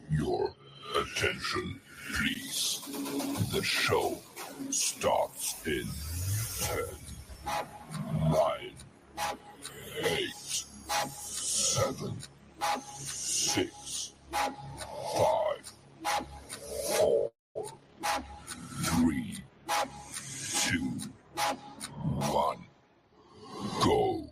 Your attention, please. The show starts in 10, 9, 8, 7, 6, 5, 4, 3, 2, 1, go.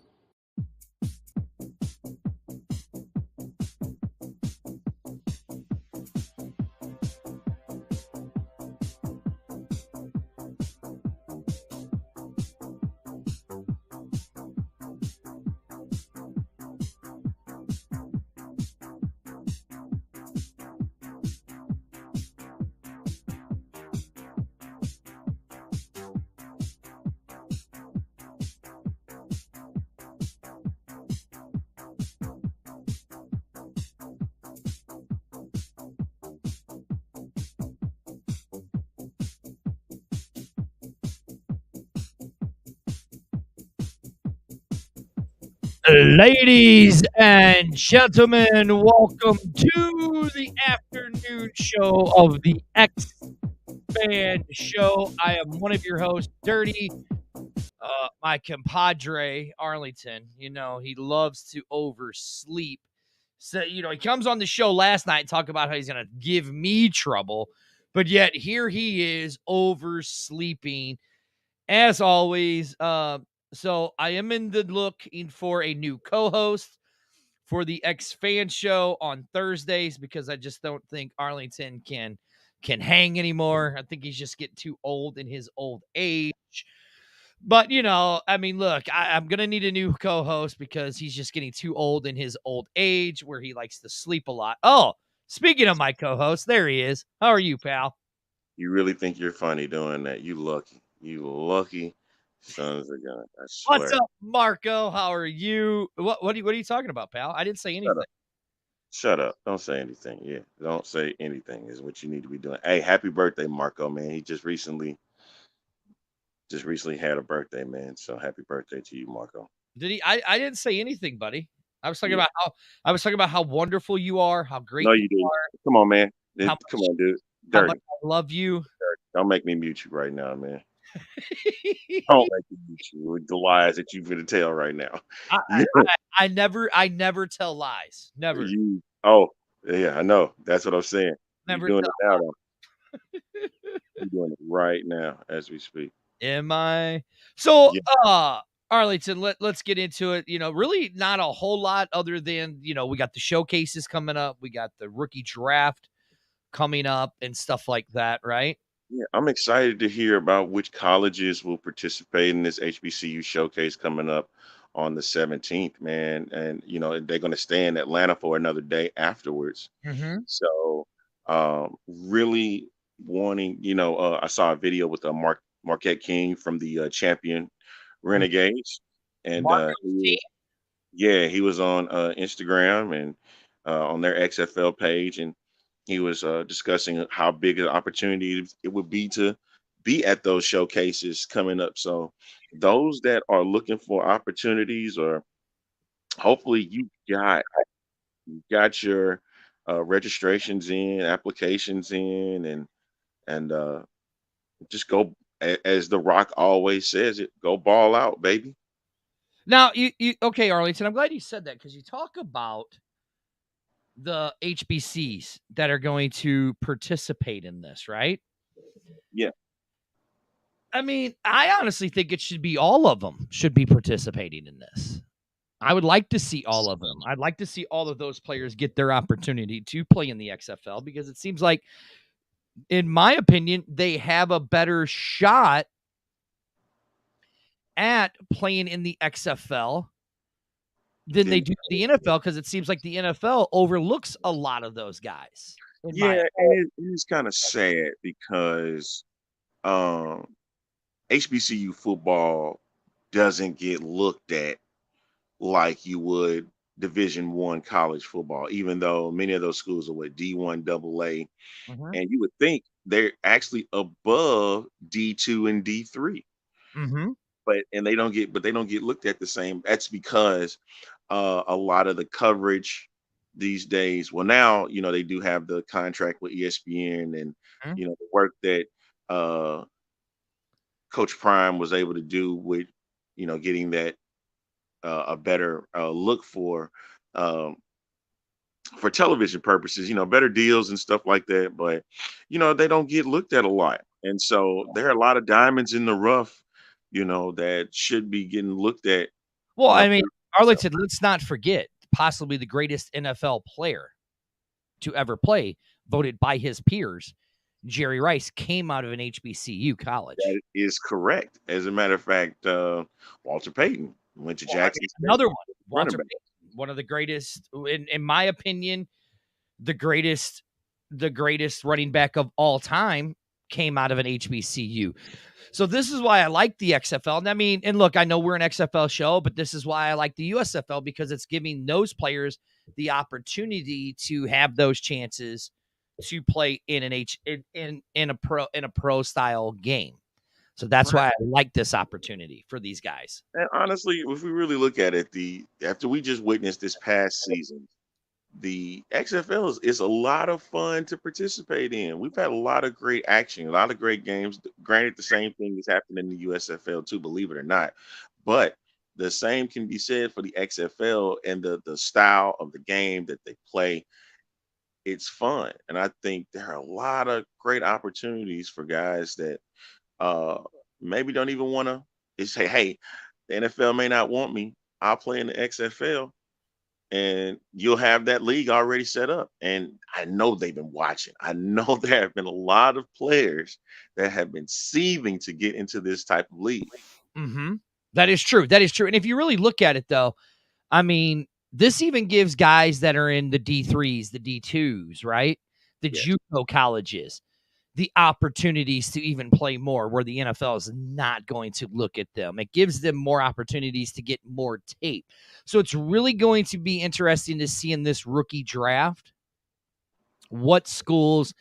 Ladies and gentlemen, welcome to the afternoon show of the X Fan Show. I am one of your hosts, Dirty. My compadre, Arlington, he loves to oversleep. So, he comes on the show last night and talk about how he's going to give me trouble. But yet here he is oversleeping. As always, so I am in the looking for a new co-host for the X Fan Show on Thursdays because I just don't think Arlington can hang anymore. I think he's just getting too old in his old age. But look, I'm gonna need a new co-host because he's just getting too old in his old age where he likes to sleep a lot. Oh, speaking of my co-host, there he is. How are you, pal? You really think you're funny doing that? You lucky. You lucky sons of gun. I What's swear. up, Marco? How are you? What are you talking about, pal? I didn't say Shut anything. up. Shut up. Don't say anything. Yeah. Don't say anything is what you need to be doing. Hey, happy birthday, Marco, man. He just recently had a birthday, man. So happy birthday to you, Marco. Did he? I didn't say anything, buddy. Yeah. I was talking about how wonderful you are, how great No, you you did. are, Come on, man. how Come much on, dude. how much Dirty. I love you. Dirty. Don't make me mute you right now, man. Don't make me mute you with the lies that you're gonna tell right now. I, I, I never tell lies. Never, Oh, yeah, I know. That's what I'm saying. You're never doing tell. it now, though. You're doing it right now as we speak. Am I? So, Yeah, Arlington, let's get into it. Really not a whole lot other than, we got the showcases coming up. We got the rookie draft coming up and stuff like that, right? yeah. I'm excited to hear about which colleges will participate in this HBCU showcase coming up on the 17th, man. And they're going to stay in Atlanta for another day afterwards. Mm-hmm. So, really wanting, I saw a video with Marquette King from the Champion Renegades, and Marco's team. yeah, he was on Instagram and on their XFL page, and he was discussing how big an opportunity it would be to be at those showcases coming up. So, those that are looking for opportunities, or hopefully you got your registrations in, applications in, and just go as The Rock always says it, go ball out, baby. Now, okay, Arlington, I'm glad you said that because you talk about the HBCs that are going to participate in this, right? Yeah, I mean, I honestly think it should be all of them should be participating in this. I would like to see all of them. I'd like to see all of those players get their opportunity to play in the XFL because it seems like, in my opinion, they have a better shot at playing in the XFL than they then do the NFL because it seems like the NFL overlooks a lot of those guys. In my yeah, and it's kind of sad because um HBCU football doesn't get looked at like you would Division 1 college football, even though many of those schools are with D1 AA, Mhm. and you would think they're actually above D2 and D3, Mhm. but they don't get looked at the same. That's because a lot of the coverage, these days. Well, now they do have the contract with ESPN, and Mhm. the work that uh, Coach Prime was able to do with getting that a better look um, for television purposes, better deals and stuff like that. But they don't get looked at a lot, and so there are a lot of diamonds in the rough, that should be getting looked at. Well, You know, I mean, Arlington, let's not forget possibly the greatest NFL player to ever play, voted by his peers. Jerry Rice came out of an HBCU college. that is correct. As a matter of fact, Walter Payton went to Well, I mean, Jackson State, another one, running Walter back. Payton, one of the greatest, in my opinion, the greatest, the greatest running back of all time came out of an HBCU. So this is why I like the XFL. And I mean, and look, I know we're an XFL show, but this is why I like the USFL, because it's giving those players the opportunity to have those chances to play in an in a pro style game. So that's why I like this opportunity for these guys. And honestly, if we really look at it, after we just witnessed this past season, the XFL is a lot of fun to participate in. We've had a lot of great action, a lot of great games. Granted, the same thing has happened in the USFL too, believe it or not. But the same can be said for the XFL and the style of the game that they play. It's fun, and I think there are a lot of great opportunities for guys that uh, maybe don't even want to say, "Hey, the NFL may not want me. I'll play in the XFL." And you'll have that league already set up. And I know they've been watching. I know there have been a lot of players that have been seething to get into this type of league. Mm-hmm. That is true. That is true. And if you really look at it, though, I mean, this even gives guys that are in the D3s, the D2s, right? The Yes. JUCO colleges, the opportunities to even play more, where the NFL is not going to look at them. It gives them more opportunities to get more tape. So it's really going to be interesting to see in this rookie draft what schools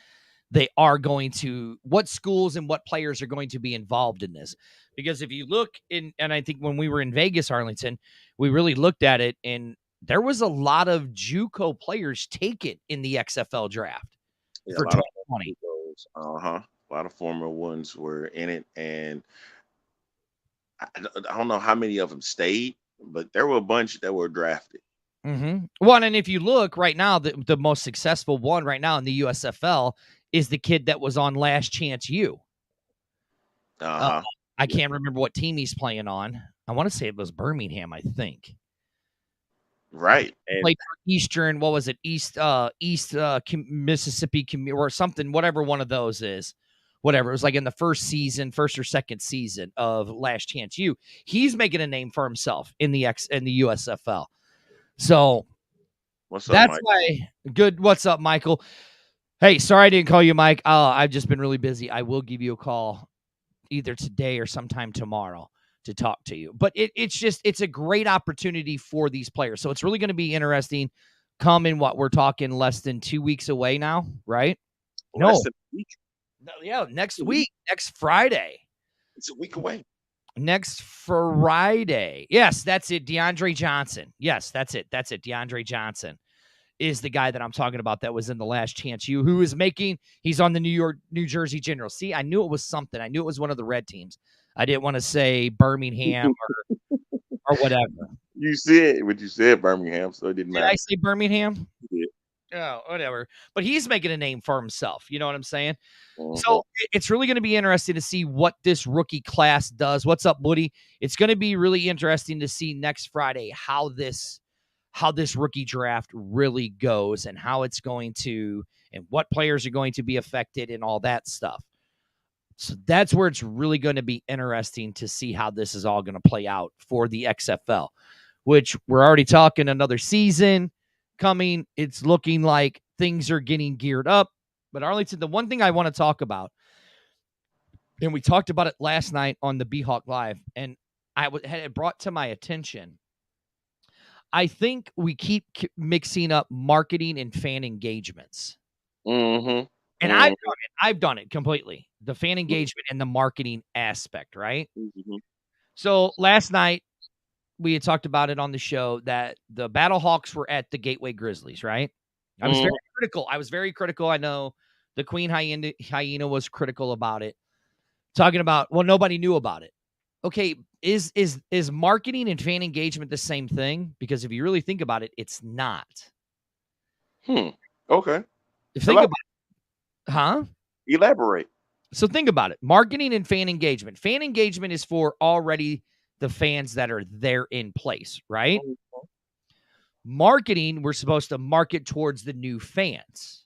what schools and what players are going to be involved in this. Because if you look in, and I think when we were in Vegas, Arlington, we really looked at it, and there was a lot of JUCO players taken in the XFL draft Yeah, a for lot of 2020. those. A lot of former ones were in it, and I don't know how many of them stayed, but there were a bunch that were drafted. Mm-hmm. Well, and if you look right now, the most successful one right now in the USFL is the kid that was on Last Chance U. Uh, Uh-huh. I Yeah. can't remember what team he's playing on. I want to say it was Birmingham, I think. Right. And Played for Eastern, what was it? East Mississippi or something, whatever one of those is. Whatever. It was like in the first or second season of Last Chance U. He's making a name for himself in the USFL. So what's up, that's Mike? why good. What's up, Michael? Hey, sorry I didn't call you, Mike. I've just been really busy. I will give you a call either today or sometime tomorrow to talk to you. But it's a great opportunity for these players. So it's really going to be interesting. Come in what we're talking less than 2 weeks away now, right? Less No, than a week. yeah, next week, next Friday. It's a week away. Next Friday. Yes, that's it. DeAndre Johnson. Yes, that's it. That's it. DeAndre Johnson is the guy that I'm talking about that was in the Last Chance U, who is he's on the New Jersey General. See, I knew it was something. I knew it was one of the red teams. I didn't want to say Birmingham or whatever. You said Birmingham, so it didn't Did matter. I say Birmingham? Yeah. Oh, whatever. But he's making a name for himself. You know what I'm saying? Mhm. So it's really going to be interesting to see what this rookie class does. What's up, Woody? It's going to be really interesting to see next Friday how this rookie draft really goes and how it's going to, and what players are going to be affected and all that stuff. So that's where it's really going to be interesting to see how this is all going to play out for the XFL, which we're already talking another season coming. It's looking like things are getting geared up. But Arlington, the one thing I want to talk about, and we talked about it last night on the B-Hawk Live, and had it brought to my attention, I think we keep mixing up marketing and fan engagements. Mm-hmm. And I've done it completely. The fan engagement and the marketing aspect, right? Mm-hmm. So last night, we had talked about it on the show that the Battlehawks were at the Gateway Grizzlies, right? I was very critical. I know the Queen Hyena was critical about it, talking about, well, nobody knew about it. Okay, is marketing and fan engagement the same thing? Because if you really think about it, it's not. Okay. Think about it. Huh? Elaborate. So think about it. Marketing and fan engagement. Fan engagement is for already the fans that are there in place, right? Marketing, we're supposed to market towards the new fans.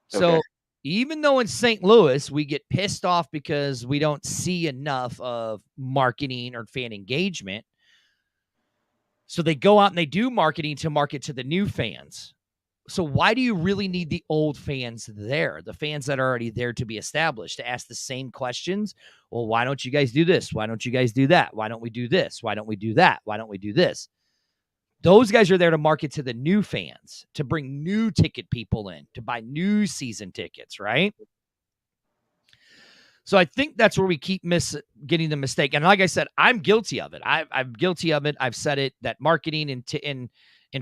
So even though in St. Louis, we get pissed off because we don't see enough of marketing or fan engagement. So they go out and they do marketing to market to the new fans. So why do you really need the old fans there? The fans that are already there to be established, to ask the same questions? Well, why don't you guys do this? Why don't you guys do that? Why don't we do this? Why don't we do that? Why don't we do this? Those guys are there to market to the new fans, to bring new ticket people in, to buy new season tickets, right? So I think that's where we keep getting the mistake. And like I said, I'm guilty of it. I'm guilty of it. I've said it, that marketing and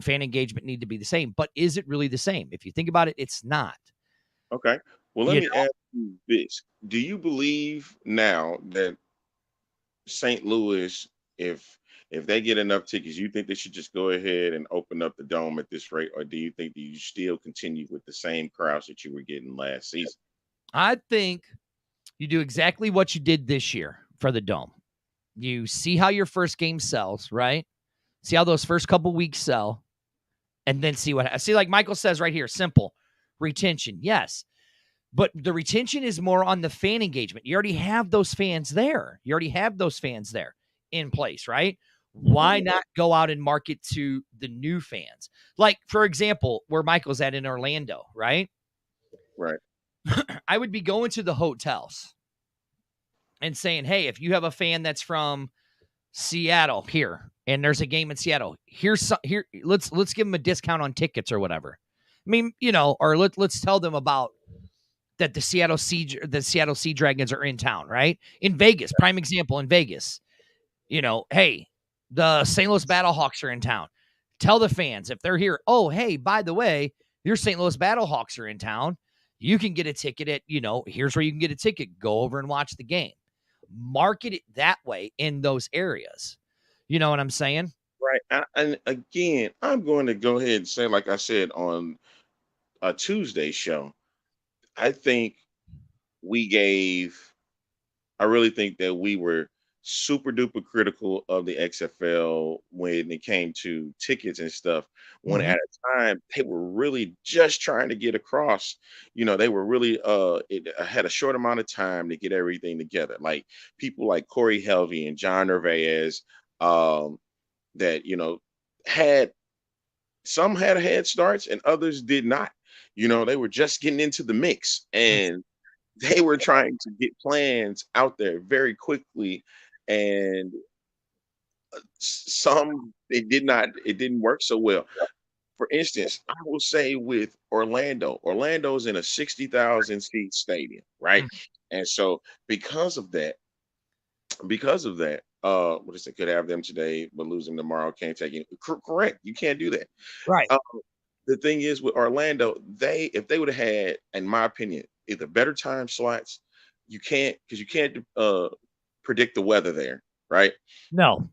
fan engagement need to be the same. But is it really the same? If you think about it, it's not. Okay. Well, let me ask you this. Do you believe now that St. Louis, if they get enough tickets, you think they should just go ahead and open up the dome at this rate? Or do you think that you still continue with the same crowds that you were getting last season? I think you do exactly what you did this year for the dome. You see how your first game sells, right? See how those first couple weeks sell, and then see what. See, like Michael says right here, simple retention, yes, but the retention is more on the fan engagement. You already have those fans there. You already have those fans there in place, right? Why not go out and market to the new fans? Like, for example, where Michael's at in Orlando, right? Right. I would be going to the hotels and saying, hey, if you have a fan that's from Seattle here, and there's a game in Seattle, let's give them a discount on tickets or whatever. I mean, or let's tell them about that the Seattle Sea Dragons are in town, right? In Vegas, prime example in Vegas. Hey, the St. Louis Battlehawks are in town. Tell the fans if they're here, oh, hey, by the way, your St. Louis Battlehawks are in town. You can get a ticket at, here's where you can get a ticket. Go over and watch the game. Market it that way in those areas. You know what I'm saying? Right. And again, I'm going to go ahead and say, like I said on a Tuesday show, I really think that we were super duper critical of the XFL when it came to tickets and stuff. When at a time they were really just trying to get across, they were really it had a short amount of time to get everything together. Like people like Corey Helvey and John Nervaez, that had some had head starts and others did not. They were just getting into the mix and they were trying to get plans out there very quickly, and it didn't work so well. For instance, I will say with Orlando's in a 60,000 seat stadium, right? And so because of that, what is it? Could have them today, but lose them tomorrow. Can't take it. Correct. You can't do that. Right. The thing is with Orlando, if they would have had, in my opinion, either better time slots, you can't predict the weather there, right? No.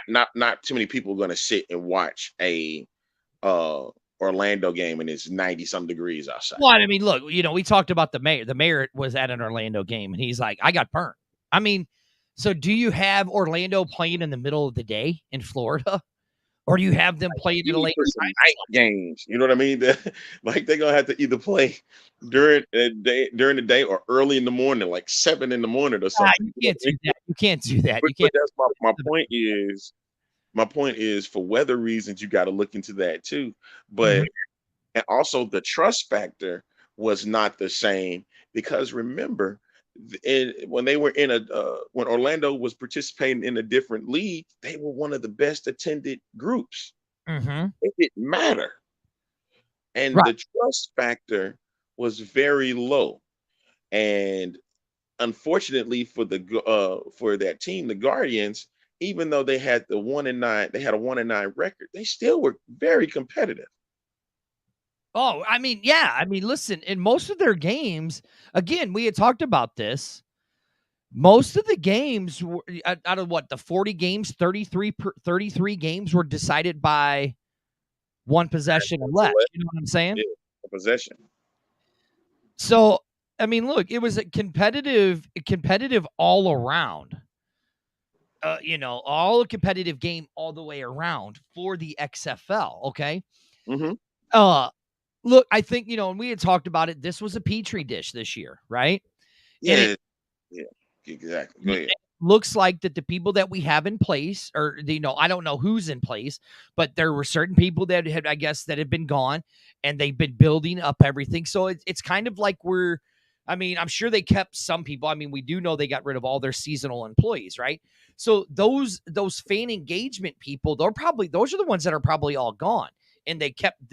Not too many people are going to sit and watch a Orlando game and it's 90 some degrees outside. Well, I mean, look, we talked about the mayor. The mayor was at an Orlando game and he's like, I got burnt. I mean, so do you have Orlando playing in the middle of the day in Florida? Or do you have them playing in a later night games? You know what I mean? Like they're gonna have to either play during the day or early in the morning, like 7 in the morning or something. You can't do that. You can't do that. But that's my point is. My point is, for weather reasons, you got to look into that too. But and also the trust factor was not the same because remember, when they were when Orlando was participating in a different league, they were one of the best attended groups. It didn't matter, and the trust factor was very low. And unfortunately for that team, the Guardians, even though they had the 1-9, they had a 1-9 record, they still were very competitive. Oh, I mean, yeah. I mean, listen, in most of their games, again, we had talked about this. Most of the games were, out of what, the 40 games, 33 games were decided by one possession or less. You know what I'm saying? Yeah, possession. So, I mean, look, it was a competitive all around. All a competitive game all the way around for the XFL. Okay. Mm-hmm. Look, I think, and we had talked about it. This was a petri dish this year, right? Yeah. Yeah, exactly. Go ahead. Looks like that the people that we have in place, or I don't know who's in place, but there were certain people that had, I guess, that had been gone, and they've been building up everything. So it's kind of like I'm sure they kept some people. I mean, we do know they got rid of all their seasonal employees, right? So those fan engagement people, those are the ones that are probably all gone, and they kept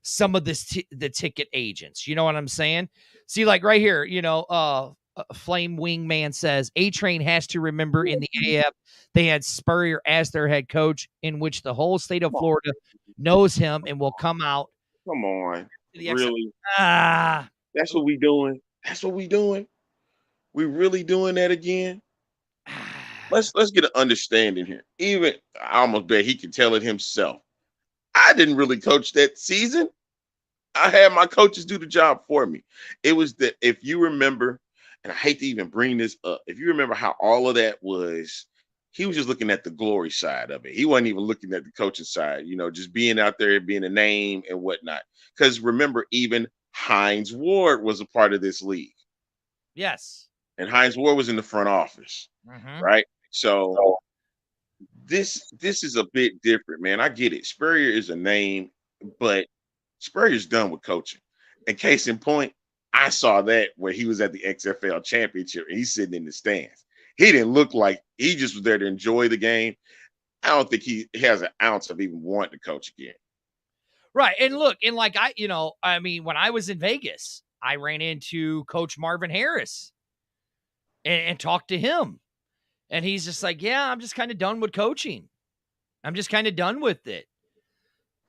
some of the ticket agents. You know what I'm saying? See, like right here, Flame Wingman says A-Train has to remember in the AF they had Spurrier as their head coach, in which the whole state of Florida knows him and will come out. Come on, really? That's what we doing. That's what we doing. We really doing that again? Let's get an understanding here. Even I almost bet he can tell it himself. I didn't really coach that season. I had my coaches do the job for me. It was that, if you remember, and I hate to even bring this up, if you remember how all of that was, he was just looking at the glory side of it. He wasn't even looking at the coaching side, just being out there, being a name and whatnot. Because remember, even Hines Ward was a part of this league. Yes. And Hines Ward was in the front office, right? So this is a bit different, man. I get it. Spurrier is a name, but Spurrier's done with coaching. And case in point, I saw that where he was at the XFL championship and he's sitting in the stands. He didn't look like he just was there to enjoy the game. I don't think he has an ounce of even wanting to coach again. Right. And look, and like when I was in Vegas, I ran into Coach Marvin Harris and talked to him. And he's just like, yeah, I'm just kind of done with coaching. I'm just kind of done with it.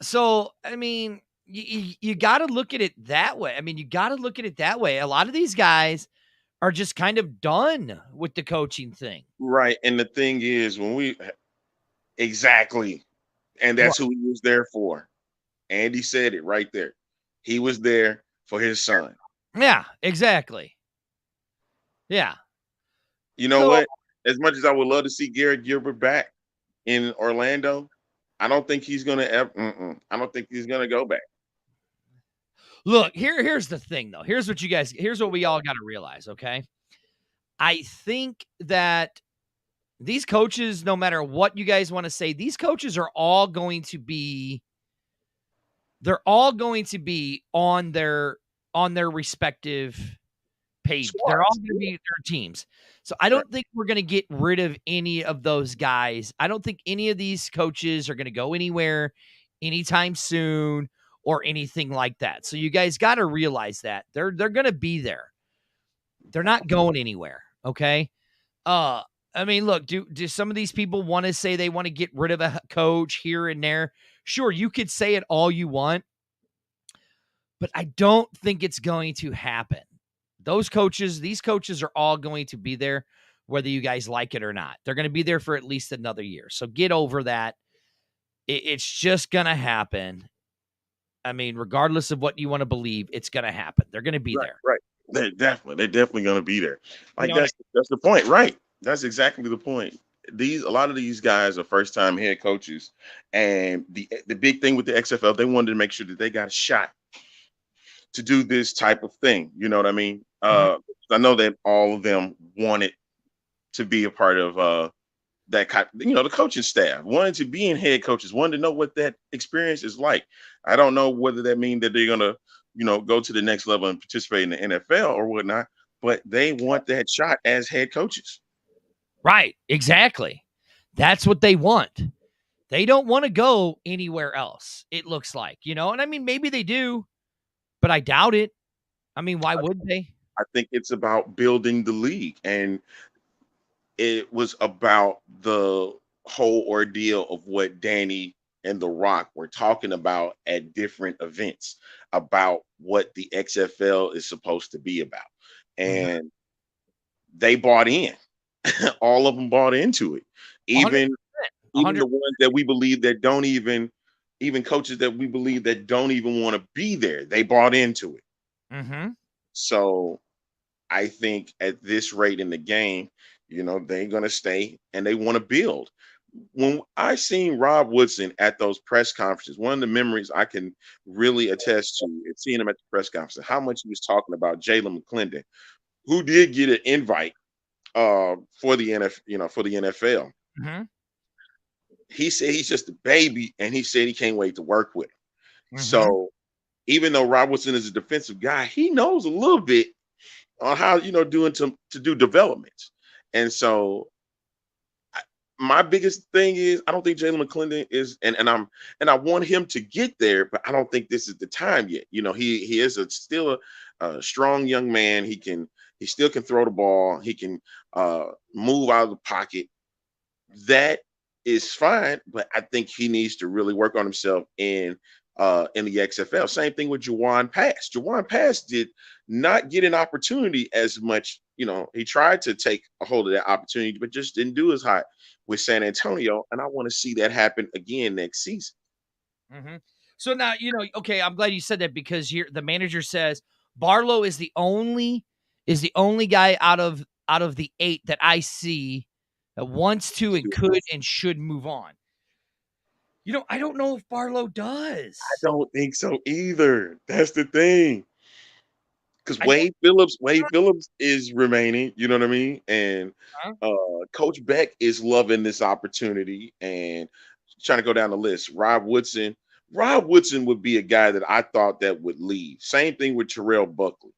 So, I mean, you got to look at it that way. I mean, you got to look at it that way. A lot of these guys are just kind of done with the coaching thing. Right. And the thing is, exactly. And that's who he was there for. Andy said it right there. He was there for his son. Yeah, exactly. Yeah. You know what? As much as I would love to see Garrett Gilbert back in Orlando, I don't think he's going to I don't think he's going to go back. Look, here's the thing, though. Here's what we all got to realize, okay? I think that these coaches, no matter what you guys want to say, these coaches are all going to be on their respective page. Squads. They're all going to be their teams. So I don't think we're going to get rid of any of those guys. I don't think any of these coaches are going to go anywhere anytime soon or anything like that. So you guys got to realize that they're going to be there. They're not going anywhere. Okay. I mean, look, do some of these people want to say they want to get rid of a coach here and there? Sure, you could say it all you want, but I don't think it's going to happen. These coaches are all going to be there, whether you guys like it or not. They're going to be there for at least another year. So get over that. It's just going to happen. I mean, regardless of what you want to believe, it's going to happen. They're going to be there. Right. They're definitely going to be there. Like that's the point, right? That's exactly the point. A lot of these guys are first-time head coaches, and the big thing with the XFL, they wanted to make sure that they got a shot to do this type of thing. You know what I mean? I know that all of them wanted to be a part of that kind, the coaching staff, wanted to be in head coaches, wanted to know what that experience is like. I don't know whether that means that they're gonna, go to the next level and participate in the NFL or whatnot, but they want that shot as head coaches. Right, exactly. That's what they want. They don't want to go anywhere else, it looks like, and I mean, maybe they do, but I doubt it. I mean, why would they? I think it's about building the league. And it was about the whole ordeal of what Danny and The Rock were talking about at different events about what the XFL is supposed to be about. Mhm. And they bought in. All of them bought into it. 100%. Even 100. the ones that we believe that don't even coaches that we believe that don't even want to be there, they bought into it. Mhm. So I think at this rate in the game, they're gonna stay and they want to build. When I seen Rob Woodson at those press conferences, one of the memories I can really attest to is seeing him at the press conference, how much he was talking about Jalen McClendon, who did get an invite for the for the NFL. Mhm. He said he's just a baby, and he said he can't wait to work with him. Mhm. So even though Rob Woodson is a defensive guy, he knows a little bit on how doing to do development. And so my biggest thing is I don't think Jalen McClendon is, and I want him to get there, but I don't think this is the time yet. He is still a strong young man. He still can throw the ball. He can move out of the pocket. That is fine, but I think he needs to really work on himself in the XFL. Same thing with Jawan Pass. Jawan Pass did not get an opportunity as much. He tried to take a hold of that opportunity, but just didn't do as hot with San Antonio. And I want to see that happen again next season. Mhm. So now, okay, I'm glad you said that because the manager says Barlow is the only guy out of the 8 that I see that wants to and could and should move on. I don't know if Barlow does. I don't think so either. That's the thing. Because I don't. Wade Phillips is remaining, you know what I mean? And Huh? Coach Beck is loving this opportunity and trying to go down the list. Rob Woodson. Rob Woodson would be a guy that I thought that would leave. Same thing with Terrell Buckley.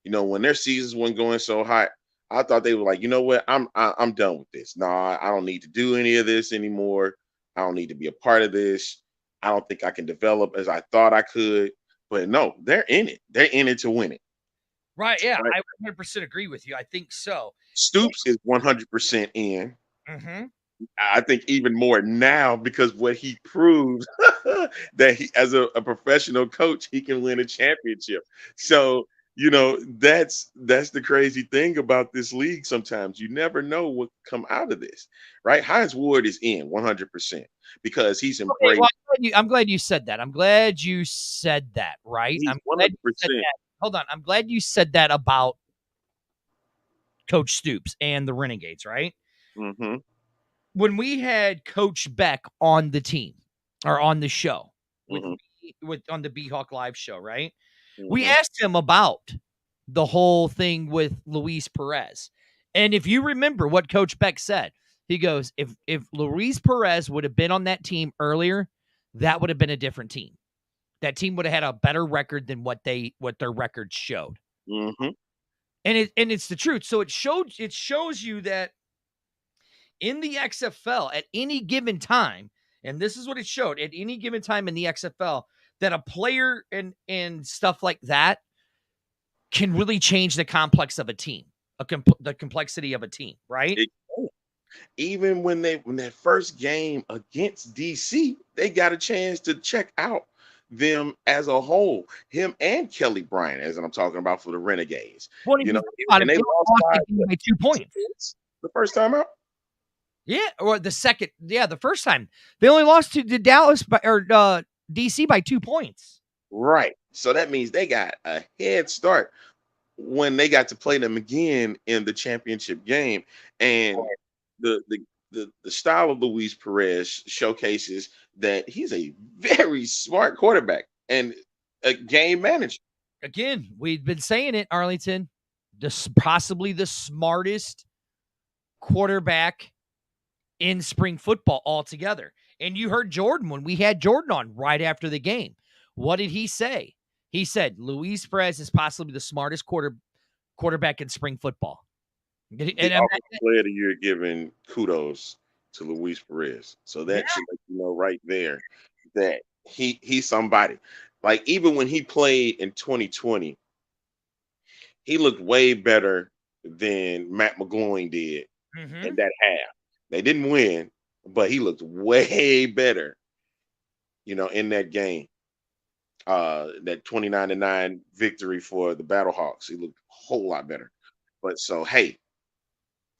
When their seasons weren't going so hot, I thought they were like, you know what, I'm done with this. No, I don't need to do any of this anymore. I don't need to be a part of this. I don't think I can develop as I thought I could. But no, they're in it. They're in it to win it. Right, yeah, Right? I 100% agree with you. I think so. Stoops is 100% in. Mhm. I think even more now because what he proves that he, as a professional coach, he can win a championship. So that's the crazy thing about this league. Sometimes you never know what come out of this, right? Hines Ward is in 100% because he's Okay, well, embraced. I'm glad you said that. I'm glad you said that, right? He's I'm glad you said 100%. that. Hold on. I'm glad you said that about Coach Stoops and the Renegades, right? Mm-hmm, When we had Coach Beck on the team or on the show mm-hmm, with on the B-Hawk Live show, right? We mm-hmm. asked him about the whole thing with Luis Perez. And if you remember what Coach Beck said, he goes, if Luis Perez would have been on that team earlier, that would have been a different team. That team would have had a better record than what their records showed. Mm-hmm. And it's the truth. So it shows you that in the XFL at any given time, and this is what it showed at any given time in the XFL, that a player and stuff like that can really change the complex of a team, the complexity of a team, right? It, even when that first game against DC, they got a chance to check out them as a whole, him and Kelly Bryant, as I'm talking about for the Renegades. Well, if you think about it, And they they lost lost by the game by 2 points. the first time out. Yeah, or the first time they only lost to Dallas DC by 2 points. Right. So that means they got a head start when they got to play them again in the championship game. And the style of Luis Perez showcases that he's a very smart quarterback and a game manager. Again, we've been saying it, Arlington. Possibly the smartest quarterback in spring football altogether. And you heard Jordan when we had Jordan on right after the game. What did he say? He said Luis Perez is possibly the smartest quarterback in spring football. The offensive player of the year giving kudos to Luis Perez. So that should let you know right there that he's somebody. Like even when he played in 2020, he looked way better than Matt McGloin did in that half. They didn't win, but he looked way better, in that game. That 29-9 victory for the Battlehawks. He looked a whole lot better. But so hey,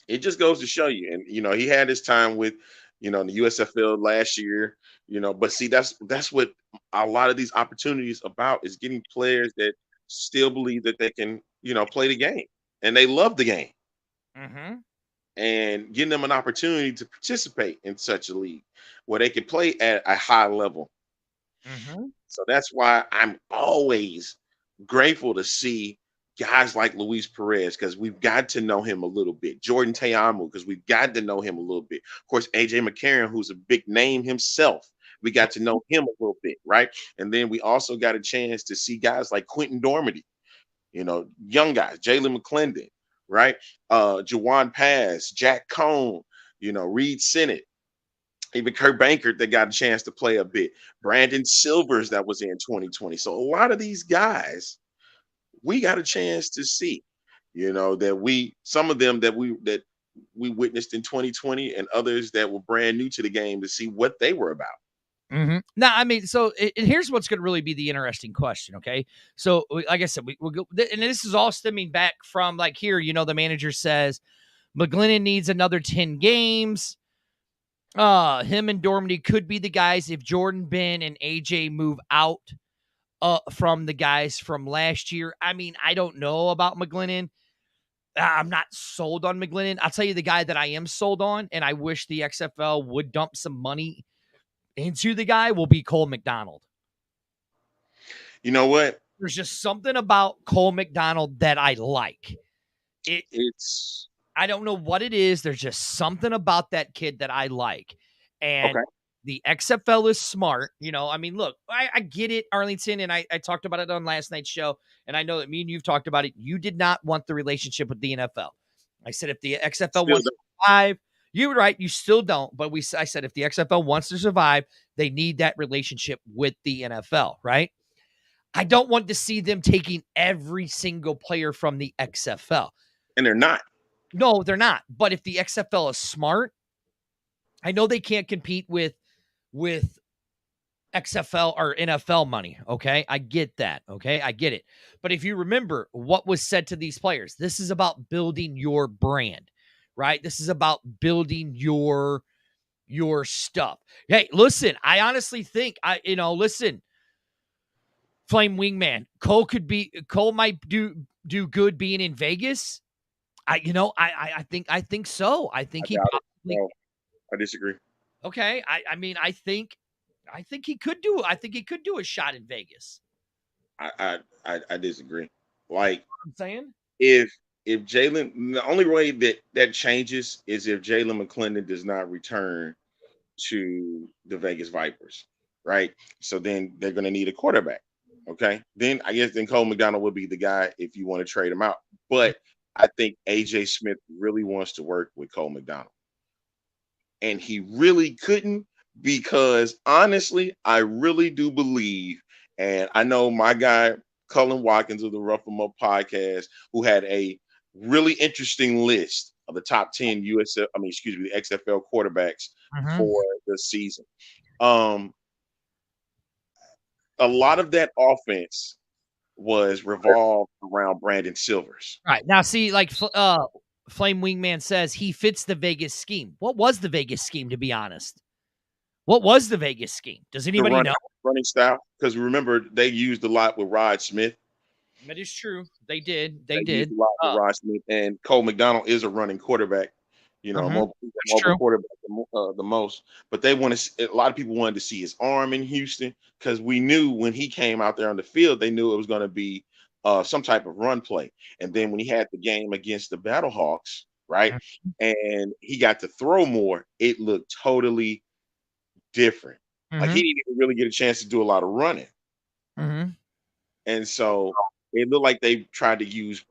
it just goes to show you. And he had his time with, the USFL last year, but see, that's what a lot of these opportunities about, is getting players that still believe that they can, play the game and they love the game. And getting them an opportunity to participate in such a league where they can play at a high level. So that's why I'm always grateful to see guys like Luis Perez, because we've got to know him a little bit. Jordan Teamu, because we've got to know him a little bit. Of course, AJ McCarron, who's a big name himself. We got to know him a little bit, right? And then we also got a chance to see guys like Quentin Dormady, young guys, Jalen McClendon, right? Jawan Paz, Jack Cone, Reed Sennett, even Kurt Bankert that got a chance to play a bit. Brandon Silvers that was in 2020. So a lot of these guys, we got a chance to see, some of them that we witnessed in 2020, and others that were brand new to the game, to see what they were about. Now, I mean, so here's what's going to really be the interesting question. Okay. So like I said, we'll go, and this is all stemming back from like here, the manager says McGlennon needs another 10 games. Him and Dormady could be the guys if Jordan, Ben, and AJ move out from the guys from last year. I mean, I don't know about McGlennon. I'm not sold on McGlennon. I'll tell you the guy that I am sold on, and I wish the XFL would dump some money into the guy, will be Cole McDonald. You know what? There's just something about Cole McDonald that I like. I don't know what it is. There's just something about that kid that I like. And the XFL is smart. I mean, look, I get it, Arlington, and I talked about it on last night's show, and I know that me and you've talked about it. You did not want the relationship with the NFL. I said if the XFL wants to survive, you were right, you still don't. But I said if the XFL wants to survive, they need that relationship with the NFL, right? I don't want to see them taking every single player from the XFL. And they're not. No, they're not. But if the XFL is smart, I know they can't compete with XFL or NFL money. Okay. I get that. Okay. I get it. But if you remember what was said to these players, this is about building your brand, right? This is about building your stuff. Hey, listen, I honestly think listen, Flame Wingman, Cole might do good being in Vegas. I think so. I think I disagree. Okay. I mean, I think he could do a shot in Vegas. I disagree. Like I'm saying, if Jalen, the only way that changes is if Jalen McClendon does not return to the Vegas Vipers, right? So then they're going to need a quarterback. Okay. Then I guess Cole McDonald would be the guy if you want to trade him out. But I think AJ Smith really wants to work with Cole McDonald. And he really couldn't, because honestly, I really do believe, and I know my guy Cullen Watkins of the Rough 'Em Up podcast, who had a really interesting list of the top 10 the XFL quarterbacks for the season. A lot of that offense was revolved around Brandon Silvers. Right. Now, see, like Flame Wingman says, he fits the Vegas scheme. What was the Vegas scheme, to be honest? What was the Vegas scheme? Does anybody know? Running style. Because remember, they used a lot with Rod Smith. That is true. They did. They did. Used a lot with Rod Smith, and Cole McDonald is a running quarterback. Mobile quarterback the most. But a lot of people wanted to see his arm in Houston, because we knew when he came out there on the field, they knew it was going to be some type of run play. And then when he had the game against the Battlehawks, right, and he got to throw more, it looked totally different. Like he didn't even really get a chance to do a lot of running. And so it looked like they tried to use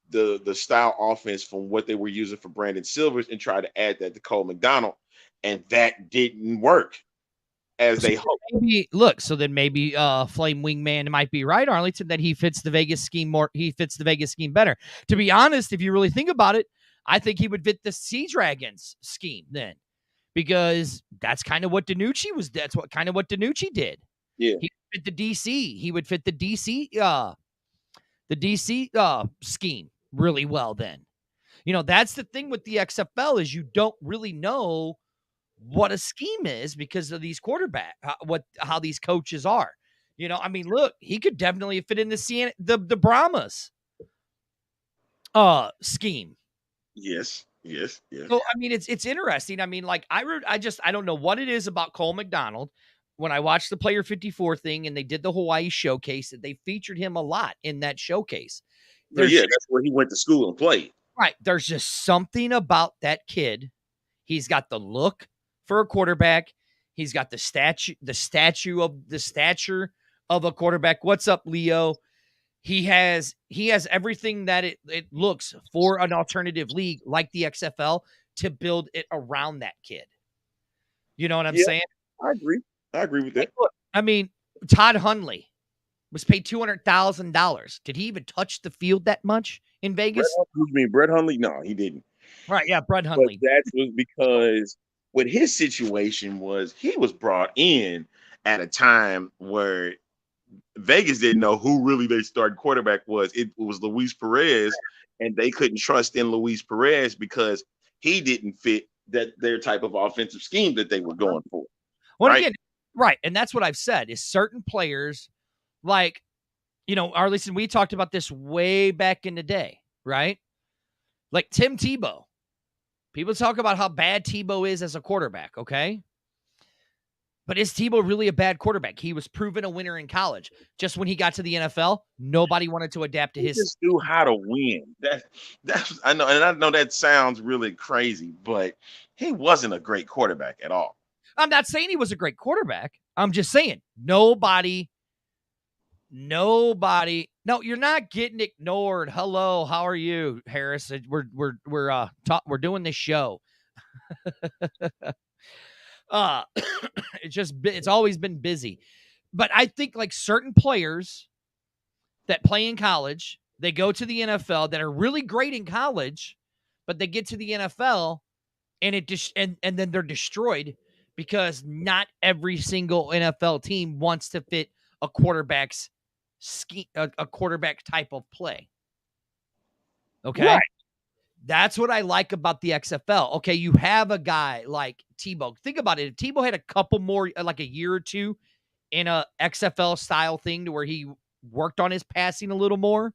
the style offense from what they were using for Brandon Silvers and try to add that to Cole McDonald, and that didn't work as they hoped. So then maybe Flame Wingman might be right, Arlington, that he fits the Vegas scheme more. He fits the Vegas scheme better. To be honest, if you really think about it, I think he would fit the Sea Dragons scheme then, because that's kind of what DiNucci was. That's what DiNucci did. Yeah. He would fit the DC. He would fit the DC scheme really well then. That's the thing with the XFL is you don't really know what a scheme is because of these how these coaches are. Look, he could definitely fit in the Brahmas scheme. Yes. So it's interesting. I don't know what it is about Cole McDonald. When I watched the Player 54 thing and they did the Hawaii showcase, that they featured him a lot in that showcase. That's where he went to school and played. Right. There's just something about that kid. He's got the look for a quarterback. He's got the stature of a quarterback. What's up, Leo? He has everything that it looks for an alternative league like the XFL to build it around that kid. You know what I'm saying? I agree with that. Look, Todd Hundley was paid $200,000. Did he even touch the field that much in Vegas? Brett Hundley? No, he didn't. Right, yeah, Brett Hundley. But that was because what his situation was, he was brought in at a time where Vegas didn't know who really their starting quarterback was. It was Luis Perez, and they couldn't trust in Luis Perez because he didn't fit their type of offensive scheme that they were going for. Well, right? Again, right, and that's what I've said is certain players, like, Arlison, we talked about this way back in the day, right? Like Tim Tebow. People talk about how bad Tebow is as a quarterback, okay? But is Tebow really a bad quarterback? He was proven a winner in college. Just when he got to the NFL, nobody wanted to adapt to his. He just knew how to win. That's I know, and I know that sounds really crazy, but he wasn't a great quarterback at all. I'm not saying he was a great quarterback. I'm just saying nobody. No, you're not getting ignored. Hello, how are you, Harris? We're doing this show. It's always been busy. But I think like certain players that play in college, they go to the NFL that are really great in college, but they get to the NFL and and then they're destroyed because not every single NFL team wants to fit a quarterback's scheme, a quarterback type of play. Okay. Right. That's what I like about the XFL. Okay, you have a guy like Tebow. Think about it. If Tebow had a couple more, like a year or two in a XFL style thing to where he worked on his passing a little more,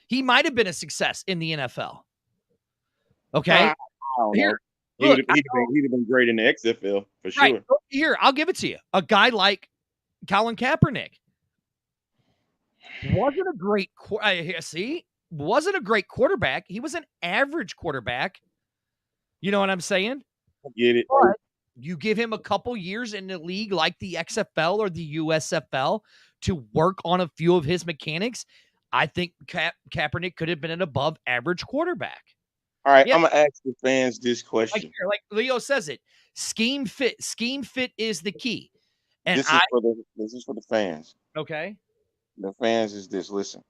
he might have been a success in the NFL. Okay? He'd have been great in the XFL for sure. Right. Here, I'll give it to you. A guy like Colin Kaepernick wasn't a great wasn't a great quarterback. He was an average quarterback. You know what I'm saying? I get it. But you give him a couple years in the league like the XFL or the USFL to work on a few of his mechanics. I think Kaepernick could have been an above average quarterback. All right, I'm going to ask the fans this question. Like Leo says it, scheme fit is the key. And this is for the fans. Okay. The fans is this. Listen,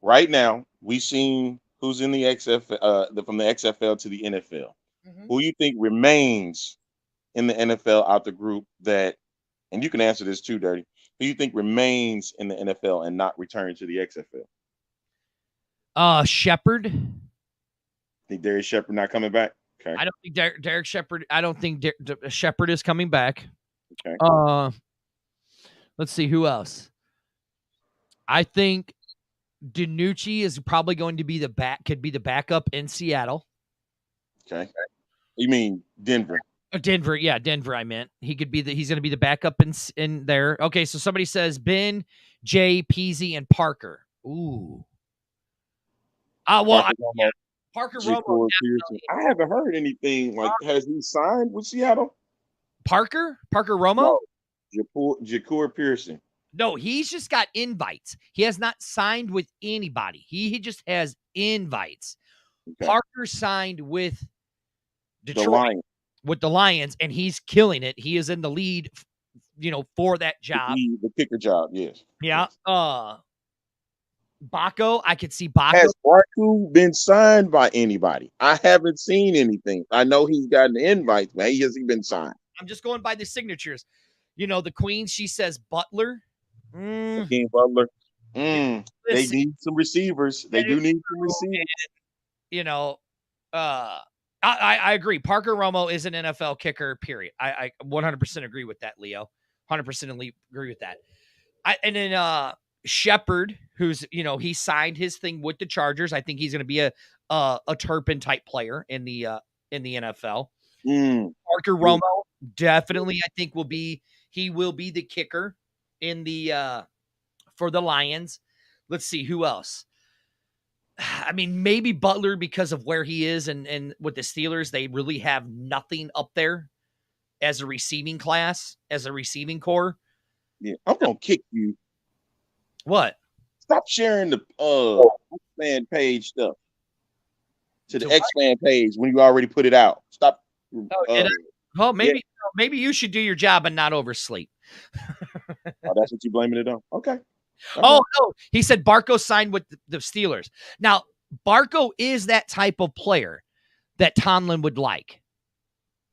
right now we seen who's in the XFL, from the XFL to the NFL. Mm-hmm. Who you think remains in the NFL out the group that, and you can answer this too, Dirty. Who you think remains in the NFL and not return to the XFL? Shepard. Think Darius Shepard not coming back? Okay. I don't think Derek Shepard. I don't think Shepard is coming back. Okay. Let's see who else. I think DiNucci is probably going to be could be the backup in Seattle. Okay. You mean Denver? Denver, yeah, Denver. I meant he's going to be the backup in there. Okay, so somebody says Ben, Jay, Peasy, and Parker. Ooh. Parker Romo. I haven't heard anything like. Has he signed with Seattle? Parker Romo. No. Ja'Cour Pearson. No, he's just got invites. He has not signed with anybody. He just has invites. Okay. Parker signed with Detroit, with the Lions, and he's killing it. He is in the lead, for that job. The kicker job, yes. Yeah. Baco, I could see Baco. Has Barku been signed by anybody? I haven't seen anything. I know he's gotten invites, but he hasn't been signed. I'm just going by the signatures. You know, the Queen, she says Butler. King Butler. They Listen, need some receivers. They do need some receivers. you know, I agree. Parker Romo is an NFL kicker, period. I 100% agree with that, Leo. 100% agree with that. And then Shepard, who's, you know, he signed his thing with the Chargers. I think he's going to be a Turpin type player in the NFL. Parker Romo definitely, I think, will be the kicker in the for the Lions. Let's see who else. I mean, maybe Butler, because of where he is, and with the Steelers, they really have nothing up there as a receiving class, as a receiving core. Yeah, I'm gonna kick you. What? Stop sharing the X-Fan page stuff to the X-Fan page when you already put it out. Stop. Maybe you should do your job and not oversleep. That's what you're blaming it on. Okay. Oh, no. He said Barco signed with the Steelers. Now, Barco is that type of player that Tomlin would like.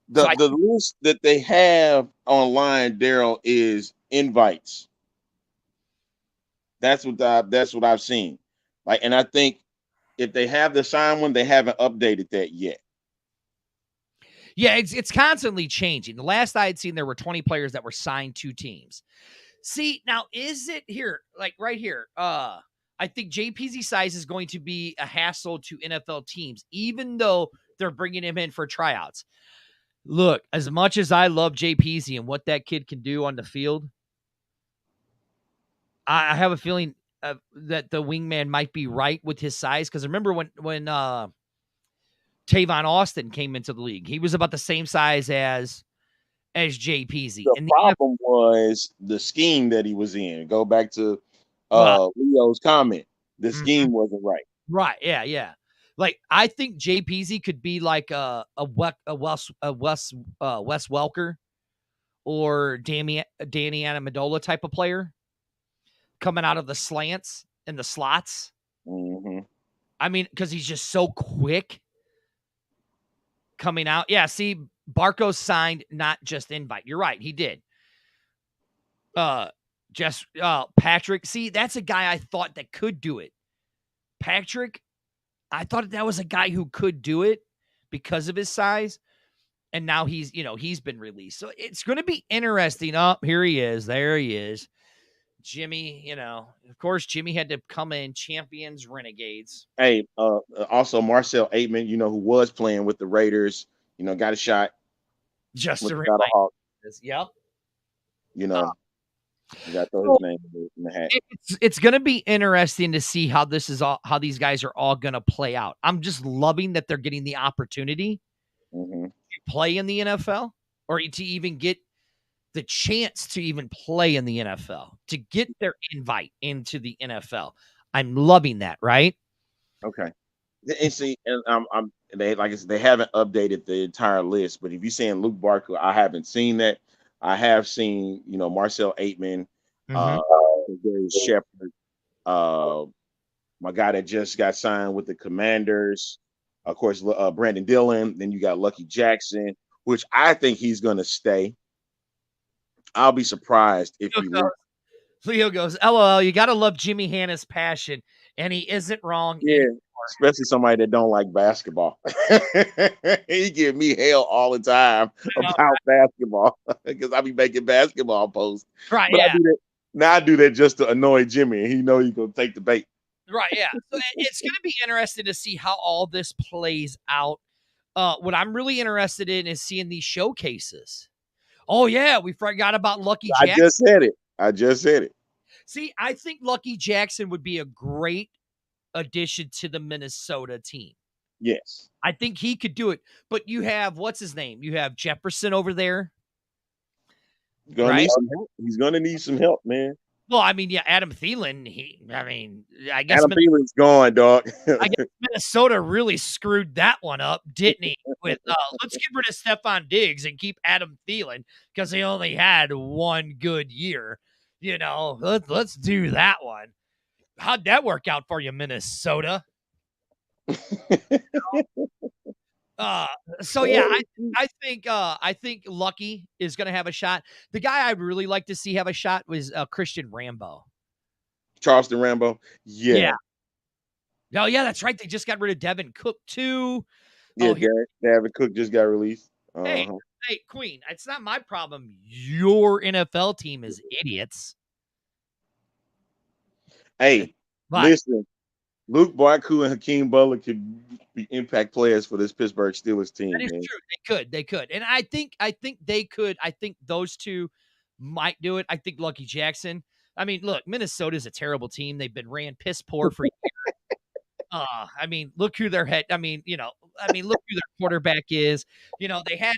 The list that they have online, Daryl, is invites. That's what I've seen. Like, and I think if they have the signed one, they haven't updated that yet. Yeah, it's constantly changing. The last I had seen, there were 20 players that were signed to teams. See, now is it here, like right here? I think JPZ size is going to be a hassle to NFL teams, even though they're bringing him in for tryouts. Look, as much as I love JPZ and what that kid can do on the field, I have a feeling that the wingman might be right with his size. Because remember when Tavon Austin came into the league, he was about the same size as JPZ. The problem was the scheme that he was in. Go back to Leo's comment. The scheme wasn't right. Right. Yeah. Like, I think JPZ could be like a Wes Welker or Danny Amendola type of player coming out of the slants and the slots. I mean, because he's just so quick coming out. Yeah, see, Barco signed not just invite. You're right, he did. Patrick, see, that's a guy I thought that could do it. Patrick, I thought that was a guy who could do it because of his size. And now he's been released. So it's going to be interesting. Oh, here he is. There he is. Jimmy, of course, Jimmy had to come in, champions, renegades. Hey, also Marcel Aitman, who was playing with the Raiders, got a shot. Just to remind this. Yep. You got to throw his name in the hat. It's going to be interesting to see how how these guys are all going to play out. I'm just loving that they're getting the opportunity to play in the NFL, or to even get the chance to even play in the NFL, to get their invite into the NFL. I'm loving that, right? Okay. And see, and they, like I said, they haven't updated the entire list, but if you're saying Luke Barker, I haven't seen that. I have seen, Marcel Aitman, Darius Shepard, my guy that just got signed with the Commanders, of course, Brandon Dillon. Then you got Lucky Jackson, which I think he's going to stay. I'll be surprised if Leo goes, LOL, you got to love Jimmy Hanna's passion, and he isn't wrong. Yeah, especially somebody that don't like basketball. He give me hell all the time about basketball because I be making basketball posts. Right, but yeah. I do that just to annoy Jimmy, and he know he's going to take the bait. Right, yeah. So it's going to be interesting to see how all this plays out. What I'm really interested in is seeing these showcases. Oh, yeah, we forgot about Lucky Jackson. I just said it. See, I think Lucky Jackson would be a great addition to the Minnesota team. Yes. I think he could do it. But you have, what's his name? You have Jefferson over there. He's going to need some help. He's going to need some help, man. Well, I mean, yeah, Adam Thielen, I guess Adam Thielen's gone, dog. I guess Minnesota really screwed that one up, didn't he? With let's get rid of Stephon Diggs and keep Adam Thielen because he only had one good year. Let's do that one. How'd that work out for you, Minnesota? So yeah, I think Lucky is going to have a shot. The guy I'd really like to see have a shot was Christian Rambo. Charleston Rambo. Yeah. Oh yeah, that's right. They just got rid of Devin Cook too. Yeah, Davin Cook just got released. Hey, Queen, it's not my problem. Your NFL team is idiots. Hey, listen, Luke Boyku and Hakeem Butler could be impact players for this Pittsburgh Steelers team. That is true. They could. And I think they could. I think those two might do it. I think Lucky Jackson. I mean, look, Minnesota's a terrible team. They've been ran piss poor for years. I mean, look who their head. Look who their quarterback is. They had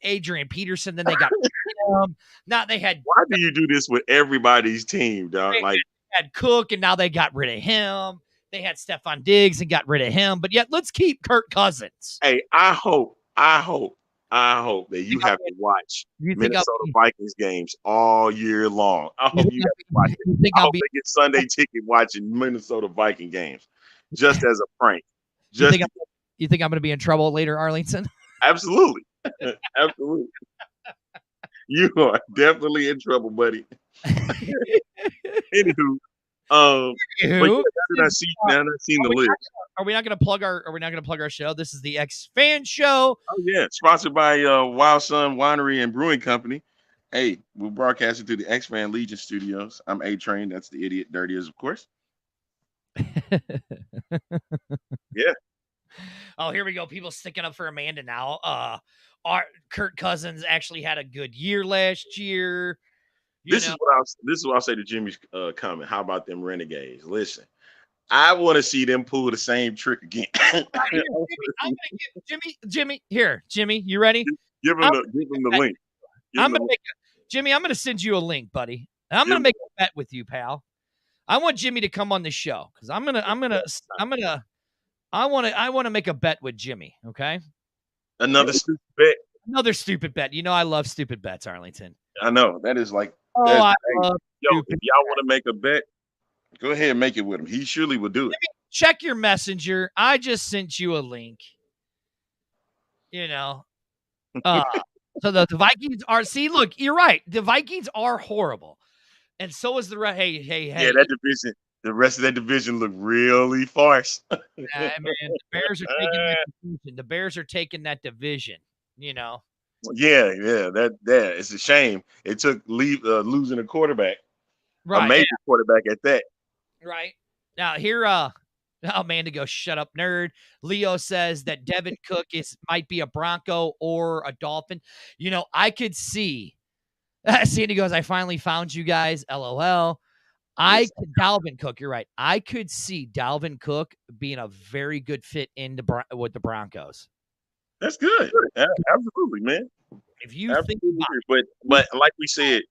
Adrian Peterson, then they got him. Now they had. Why do you do this with everybody's team, dog? They had Cook, and now they got rid of him. They had Stephon Diggs and got rid of him. But yet, let's keep Kirk Cousins. Hey, I hope that you have to watch Minnesota Vikings games all year long. I hope you have to watch it. I hope they get Sunday ticket watching Minnesota Viking games, just as a prank. You think I'm going to be in trouble later, Arlington? Absolutely. Absolutely. You are definitely in trouble, buddy. Anywho, now that I've seen the list. Are we not going to plug our show? This is the X Fan Show. Oh yeah, sponsored by Wild Sun Winery and Brewing Company. Hey, we're broadcasting through the X Fan Legion Studios. I'm A Train. That's the idiot Dirty is, of course. Yeah. Oh, here we go. People sticking up for Amanda now. Kirk Cousins actually had a good year last year. This is what I'll say to Jimmy's comment. How about them Renegades? Listen, I want to see them pull the same trick again. I'm gonna give Jimmy. Here, Jimmy, you ready? Give him the link. I'm gonna send you a link, buddy. And I'm gonna make a bet with you, pal. I want Jimmy to come on the show because I want to make a bet with Jimmy. Okay. Another stupid bet. Another stupid bet. I love stupid bets, Arlington. I know that is like. I love if y'all want to make a bet, go ahead and make it with him. He surely will do it. Check your messenger. I just sent you a link. So the Vikings are. See, look, you're right. The Vikings are horrible, and so is the rest. Hey. Yeah, that division. The rest of that division look really farce. Man, the Bears are taking that division. The Bears are taking that division. Yeah, that it's a shame. It took losing a quarterback, right? A major quarterback at that. Right now, here, Amanda goes, "Shut up, nerd." Leo says that Devin Cook might be a Bronco or a Dolphin. I could see. Sandy goes, "I finally found you guys." LOL. Dalvin Cook. You're right. I could see Dalvin Cook being a very good fit with the Broncos. That's good. Yeah, absolutely, man. If you think but like we said,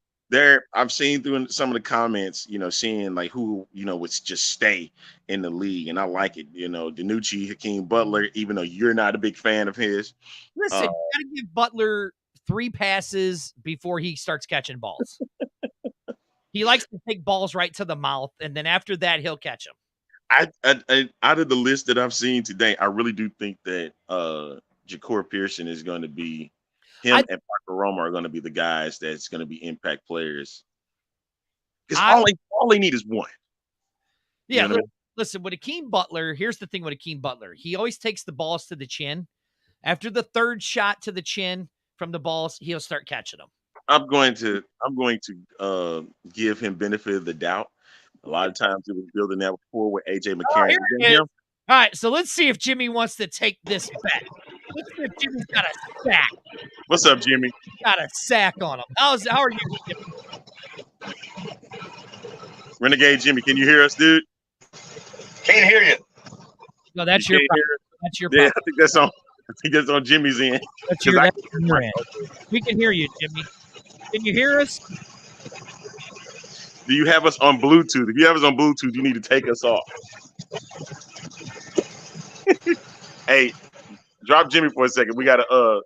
I've seen through some of the comments, seeing like who, would just stay in the league. And I like it. DiNucci, Hakeem Butler, even though you're not a big fan of his. Listen, you gotta give Butler 3 passes before he starts catching balls. He likes to take balls right to the mouth, and then after that, he'll catch them. I out of the list that I've seen today, I really do think that Ja'Cory Pearson is going to be and Parker Roma are going to be the guys that's going to be impact players. Because all they need is one. Yeah, listen, with Hakeem Butler, here's the thing with Hakeem Butler. He always takes the balls to the chin. After the 3rd shot to the chin from the balls, he'll start catching them. I'm going to give him benefit of the doubt. A lot of times it was building that rapport with AJ McCarron. All right, so let's see if Jimmy wants to take this bet. Let's see if Jimmy's got a sack. What's up, Jimmy? Got a sack on him. How are you, Jimmy? Renegade Jimmy, can you hear us, dude? Can't hear you. No, that's your problem. That's your problem. Yeah, I think that's on Jimmy's end. That's your end. We can hear you, Jimmy. Can you hear us? Do you have us on Bluetooth? If you have us on Bluetooth, you need to take us off. Hey, drop Jimmy for a second. We gotta All right,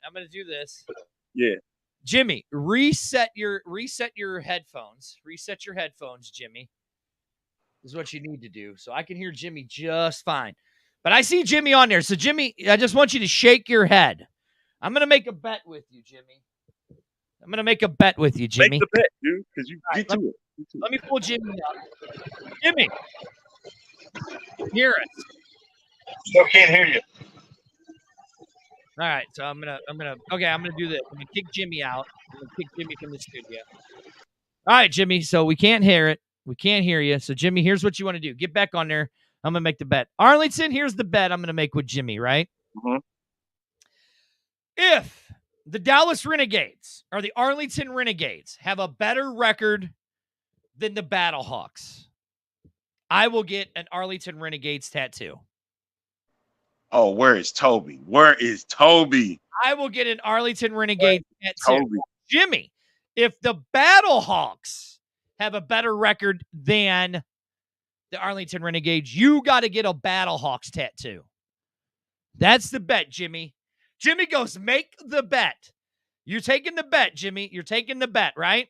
I'm gonna do this. Yeah. Jimmy, reset your headphones. Reset your headphones, Jimmy. is what you need to do. So I can hear Jimmy just fine. But I see Jimmy on there. So, Jimmy, I just want you to shake your head. I'm going to make a bet with you, Jimmy. I'm going to make a bet with you, Jimmy. Make the bet, dude, because you get to it. Let me pull Jimmy up. Jimmy, hear us. Still can't hear you. All right, so I'm gonna do this. I'm gonna kick Jimmy out. I'm gonna kick Jimmy from the studio. All right, Jimmy. So we can't hear it. We can't hear you. So Jimmy, here's what you want to do. Get back on there. I'm gonna make the bet. Arlington, here's the bet I'm gonna make with Jimmy. Right? Mm-hmm. If the Dallas Renegades or the Arlington Renegades have a better record than the Battlehawks, I will get an Arlington Renegades tattoo. Oh, where is Toby? Where is Toby? I will get an Arlington Renegades tattoo. Toby. Jimmy, if the Battlehawks have a better record than the Arlington Renegades, you got to get a Battlehawks tattoo. That's the bet, Jimmy. Jimmy goes, make the bet. You're taking the bet, Jimmy. You're taking the bet, right?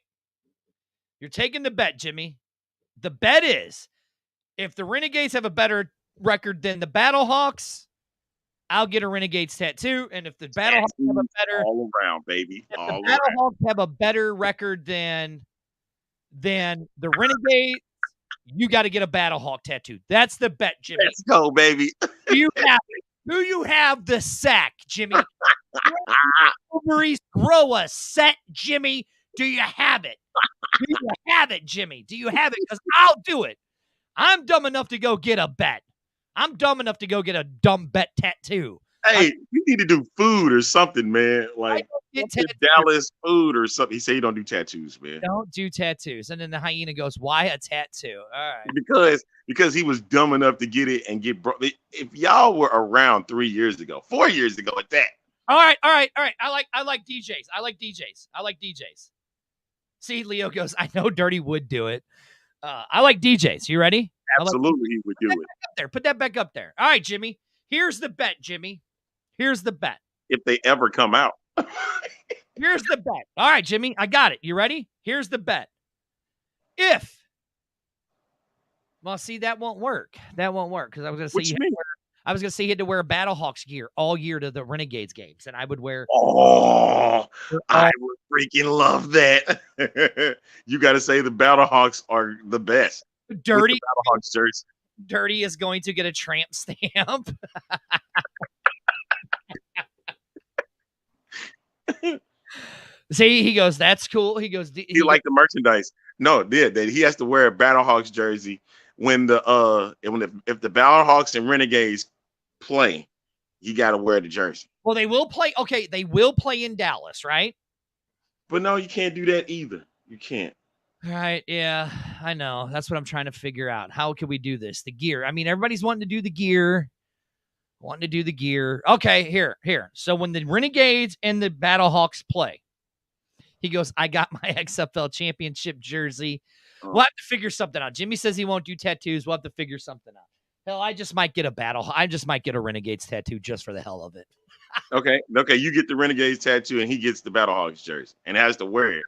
You're taking the bet, Jimmy. The bet is, if the Renegades have a better record than the Battlehawks, I'll get a Renegades tattoo. And if the Battlehawks have a better all around, baby. if all the Battlehawks have a better record than the Renegades, you got to get a Battlehawk tattoo. That's the bet, Jimmy. Let's go, baby. Do you have the sack, Jimmy? Ovaries grow a set, Jimmy. Do you have it? Do you have it, Jimmy? Do you have it? Because I'll do it. I'm dumb enough to go get a bet. I'm dumb enough to go get a dumb bet tattoo. Hey, you need to do food or something, man. Like Dallas food or something. He said you don't do tattoos, man. Don't do tattoos. And then the hyena goes, "Why a tattoo?" All right. Because he was dumb enough to get it and get brought. If y'all were around 4 years ago at that. All right. I like DJs. See, Leo goes, I know Dirty would do it. I like DJs. You ready? Absolutely, he would do it. Put that back up there. All right, Jimmy. Here's the bet, Jimmy. Here's the bet. If they ever come out. Here's the bet. All right, Jimmy. I got it. You ready? Here's the bet. Well, see, that won't work. That won't work because I was going to say you had to wear Battlehawks gear all year to the Renegades games, and I would wear. Oh, I would freaking love that. You got to say the Battlehawks are the best. Dirty Battlehawks jersey. Dirty is going to get a tramp stamp. See, he goes, that's cool. He goes, he like the merchandise. No, that he has to wear a Battlehawks jersey when if the Battlehawks and Renegades play, you got to wear the jersey. Well, they will play. Okay, they will play in Dallas, right? But no, you can't do that either. You can't. All right, yeah, I know. That's what I'm trying to figure out. How can we do this? The gear. I mean, everybody's wanting to do the gear. Okay, here. So when the Renegades and the Battlehawks play, he goes, I got my XFL championship jersey. We'll have to figure something out. Jimmy says he won't do tattoos. We'll have to figure something out. Hell, I just might get a Renegades tattoo just for the hell of it. Okay, you get the Renegades tattoo and he gets the Battlehawks jersey and has to wear it.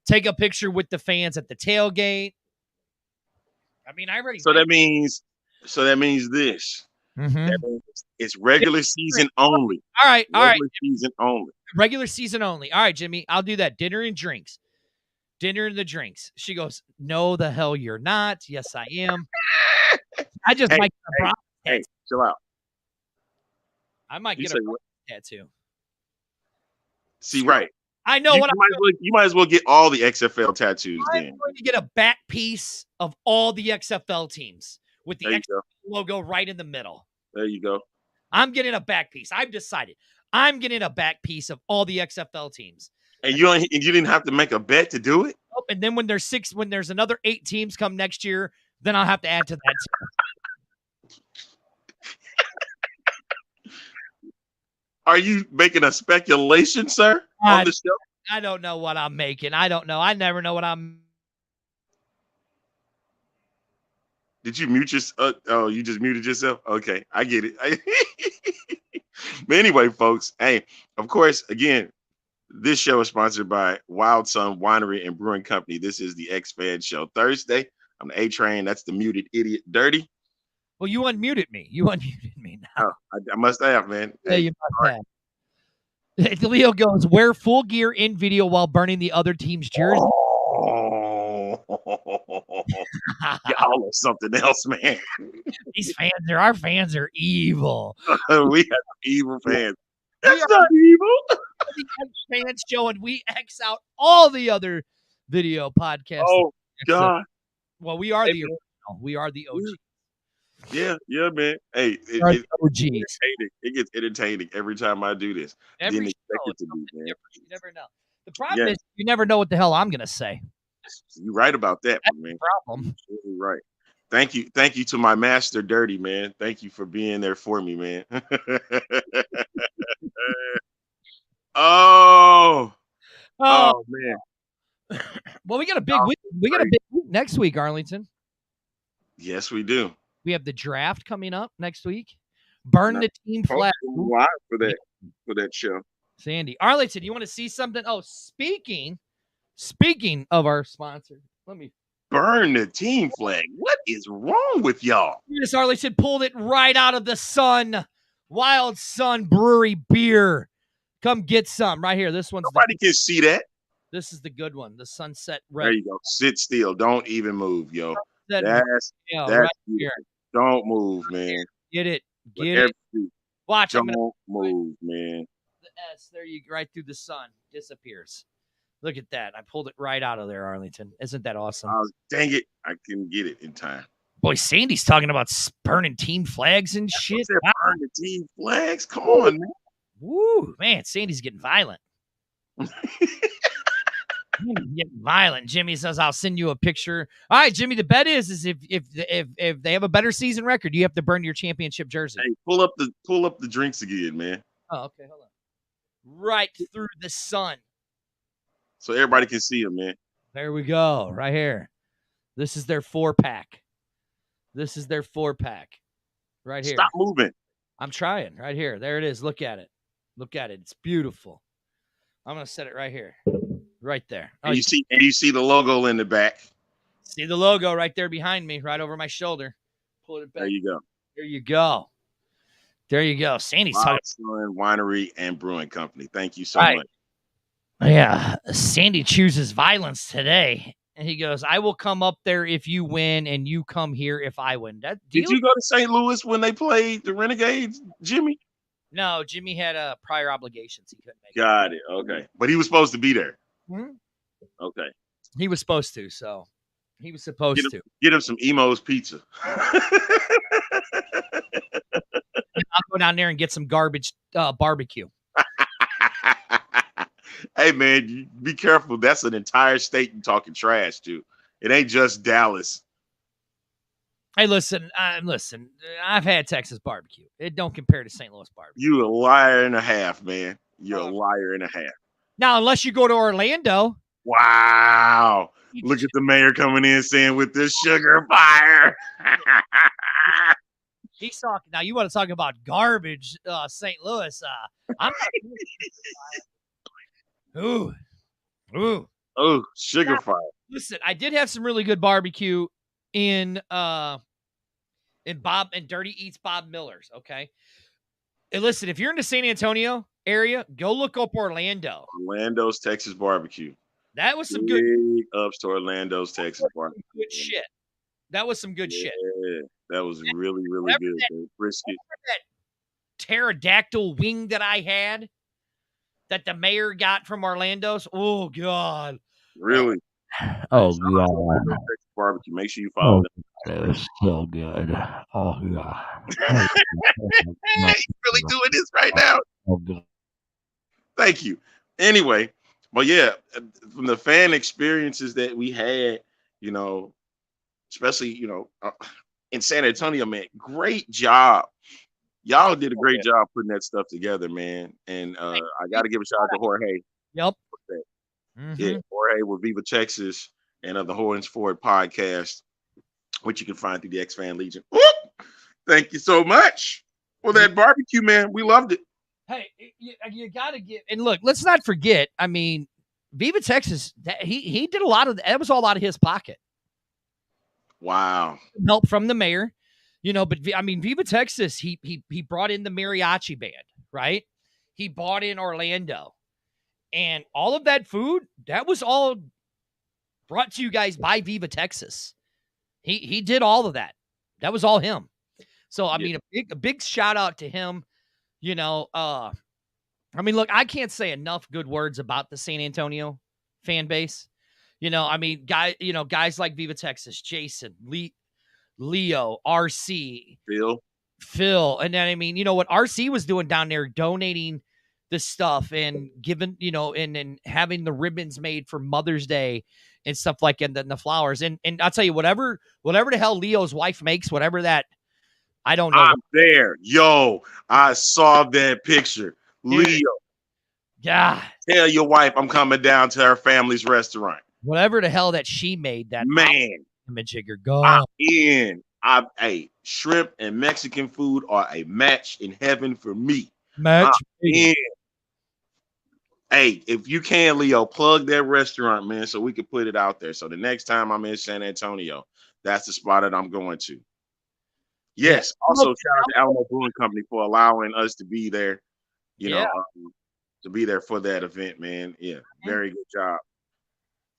Take a picture with the fans at the tailgate. I mean, I already. So that means this. Mm-hmm. That means it's regular season only. All right. Regular season only. All right, Jimmy. I'll do that. Dinner and drinks. Dinner and the drinks. She goes, no, the hell you're not. Yes, I am. I just might get a tattoo. Chill out. I might get a tattoo. See, right. I know you might as well get all the XFL tattoos. I'm going to get a back piece of all the XFL teams with the XFL logo right in the middle. There you go. I'm getting a back piece. I've decided. I'm getting a back piece of all the XFL teams. And you didn't have to make a bet to do it? Nope. And then when there's another 8 teams come next year, then I'll have to add to that. Are you making a speculation, sir, on the show? I don't know what I'm making. I don't know. I never know what I'm. Did you mute yourself? Oh, you just muted yourself? Okay, I get it. But anyway, folks, hey, of course, again, this show is sponsored by Wild Sun Winery and Brewing Company. This is the X-Fan Show. Thursday, I'm the A Train. That's the muted idiot, Dirty. Well, you unmuted me. You unmuted me now. Oh, I must have, man. Yeah, you must have. Leo goes, wear full gear in video while burning the other team's jersey. Oh, y'all are something else, man. Our fans are evil. We have evil fans. That's not evil. The X Fans show, and we X out all the other video podcasts. Oh God. Well, we are the original. We are the OG. Yeah, man. Hey, it gets entertaining every time I do this. Every Didn't expect it to be, man. You never know. The problem is you never know what the hell I'm gonna say. You're right about that, That's man. The problem. You're right. Thank you to my master, Dirty, man. Thank you for being there for me, man. Oh man. Well, we got a big week. We got a big week next week, Arlington. Yes, we do. We have the draft coming up next week. Burn the team flag. Live for that show. Sandy. Arlington, you want to see something? Oh, speaking of our sponsor, let me burn the team flag. What is wrong with y'all? This Arlington pulled it right out of the sun. Wild Sun Brewery beer. Come get some right here. This one's nobody can see that. This is the good one. The Sunset Red. There you go. Sit still. Don't even move, yo. That's right here. Don't move, man. Get it. Watch. Don't move, man. The S. There you right through the sun. Disappears. Look at that. I pulled it right out of there, Arlington. Isn't that awesome? Oh, dang it. I couldn't get it in time. Boy, Sandy's talking about burning team flags and shit. Burn the team flags? Come on, man. Woo, man. Sandy's getting violent. Getting violent. Jimmy says, I'll send you a picture. All right, Jimmy, the bet is if they have a better season record, you have to burn your championship jersey. Hey, pull up the drinks again, man. Oh, okay, hold on. Right through the sun. So everybody can see them, man. There we go. Right here. This is their 4-pack. Right here. Stop moving. I'm trying. Right here. There it is. Look at it. It's beautiful. I'm going to set it right here. Right there. And you see the logo in the back. See the logo right there behind me, right over my shoulder. Pull it back. There you go. Sandy's talking. Winery and Brewing Company. Thank you so much. Yeah. Sandy chooses violence today. And he goes, I will come up there if you win, and you come here if I win. Did you go to St. Louis when they played the Renegades, Jimmy? No, Jimmy had prior obligations. He couldn't make it. Got it. Okay. But he was supposed to be there. Mm-hmm. Okay. He was supposed to, so he was supposed to. Get him some Emo's pizza. I'll go down there and get some garbage barbecue. Hey, man, be careful. That's an entire state you're talking trash to. It ain't just Dallas. Hey, listen. I've had Texas barbecue. It don't compare to St. Louis barbecue. You a liar and a half, man. You're a liar and a half. Now, unless you go to Orlando. Wow. Look at the mayor coming in saying with this sugar fire. He's talking. Now, you want to talk about garbage, St. Louis. I'm Ooh, sugar fire. Listen, I did have some really good barbecue in Bob and Dirty Eats Bob Miller's. Okay, and listen, if you're in the San Antonio area, go look up Orlando. Orlando's Texas barbecue. That was some good. Ups to Orlando's Texas barbecue. Good shit. That was some good shit. That was really, really good. Brisket. That pterodactyl wing that I had. That the mayor got from Orlando's. Oh God! Really? Oh God! Barbecue. Make sure you follow them. It was so good. Oh God! He's really doing this right now. Oh God! Thank you. Anyway, but yeah, from the fan experiences that we had, especially in San Antonio, man, great job. Y'all did a great job putting that stuff together, man. And I got to give a shout out to Jorge. Yep. Mm-hmm. Yeah, Jorge with Viva Texas and the Horns Forward podcast, which you can find through the X Fan Legion. Whoop! Thank you so much for that barbecue, man. We loved it. Hey, you got to get – and look, let's not forget, I mean, Viva Texas, he did a lot of – that was all out of his pocket. Wow. Help from the mayor, but I mean, Viva Texas, he brought in the mariachi band, right? He bought in Orlando, and all of that food, that was all brought to you guys by Viva Texas. He did all of that. That was all him. So, I mean, a big shout out to him, I mean, look, I can't say enough good words about the San Antonio fan base. I mean, guys like Viva Texas, Jason, Leo, RC, Phil. And then, I mean, you know what RC was doing down there, donating the stuff and giving, and having the ribbons made for Mother's Day and stuff like that, and the flowers. And I'll tell you, whatever the hell Leo's wife makes, whatever that, I don't know. I'm there. Yo, I saw that picture. Dude. Leo. Yeah. Tell your wife I'm coming down to her family's restaurant. Whatever the hell that she made, that man. Jigger, go. I'm in. Shrimp and Mexican food are a match in heaven for me. Match. In. Hey, if you can, Leo, plug that restaurant, man, so we can put it out there. So the next time I'm in San Antonio, that's the spot that I'm going to. Yes. Also, shout out to Alamo Brewing Company for allowing us to be there, to be there for that event, man. Yeah, very good job.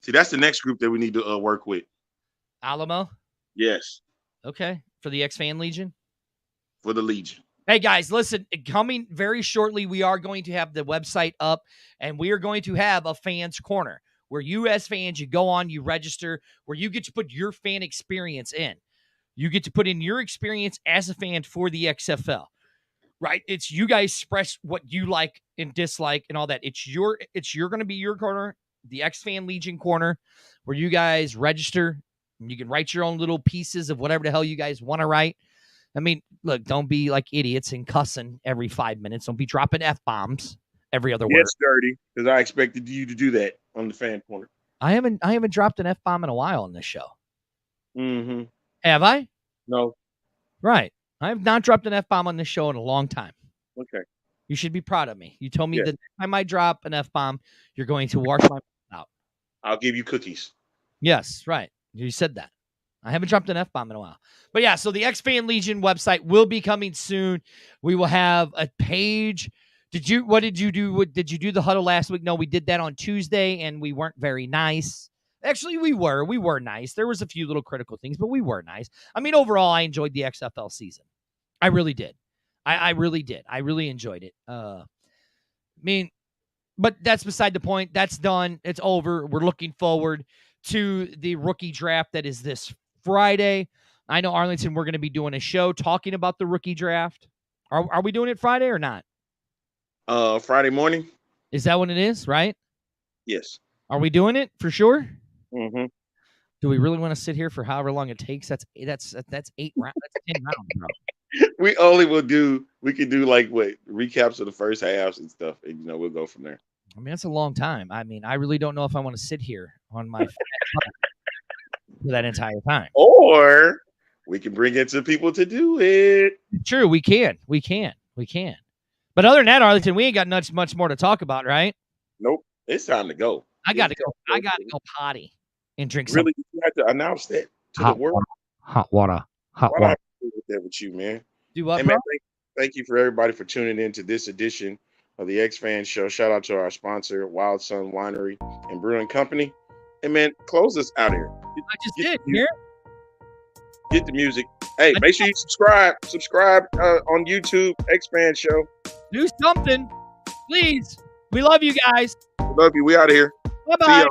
See, that's the next group that we need to work with. Alamo? Yes. Okay. For the X-Fan Legion? For the Legion. Hey, guys, listen, coming very shortly, we are going to have the website up, and we are going to have a fans corner where you as fans, you go on, you register, where you get to put your fan experience in. You get to put in your experience as a fan for the XFL, right? It's you guys express what you like and dislike and all that. It's going to be your corner, the X-Fan Legion corner, where you guys register. And you can write your own little pieces of whatever the hell you guys want to write. I mean, look, don't be like idiots and cussing every 5 minutes. Don't be dropping F-bombs every other word. It's dirty, because I expected you to do that on the fan corner. I haven't dropped an F-bomb in a while on this show. Mm-hmm. Have I? No. Right. I have not dropped an F-bomb on this show in a long time. Okay. You should be proud of me. You told me that next time I drop an F-bomb, you're going to wash my mouth out. I'll give you cookies. Yes, right. You said that. I haven't dropped an F-bomb in a while. But yeah, so the X-Fan Legion website will be coming soon. We will have a page. What did you do? Did you do the huddle last week? No, we did that on Tuesday, and we weren't very nice. Actually, we were nice. There was a few little critical things, but we were nice. I mean, overall, I enjoyed the XFL season. I really did. I really did. I really enjoyed it. But that's beside the point. That's done. It's over. We're looking forward to the rookie draft that is this Friday. I know, Arlington, we're going to be doing a show talking about the rookie draft. Are we doing it Friday or not? Friday morning. Is that when it is, right? Yes. Are we doing it for sure? Mm-hmm. Do we really want to sit here for however long it takes? That's 8 rounds. That's 10 rounds, bro. We could do like recaps of the first halves and stuff, and we'll go from there. I mean, that's a long time. I mean, I really don't know if I want to sit here on my for that entire time. Or we can bring in some people to do it. True, we can. But other than that, Arlington, we ain't got much more to talk about, right? Nope. It's time to go. I got to go potty and drink some. Really, you have to announce that to the world. Hot water. Why not do that with you, man? Do what, hey, man, thank you for everybody for tuning in to this edition of the X-Fan Show. Shout out to our sponsor, Wild Sun Winery and Brewing Company. And man, close us out here. I just did. Here. Get the music. Hey, make sure you subscribe. Subscribe on YouTube, X-Fan Show. Do something, please. We love you guys. We love you. We out of here. Bye-bye.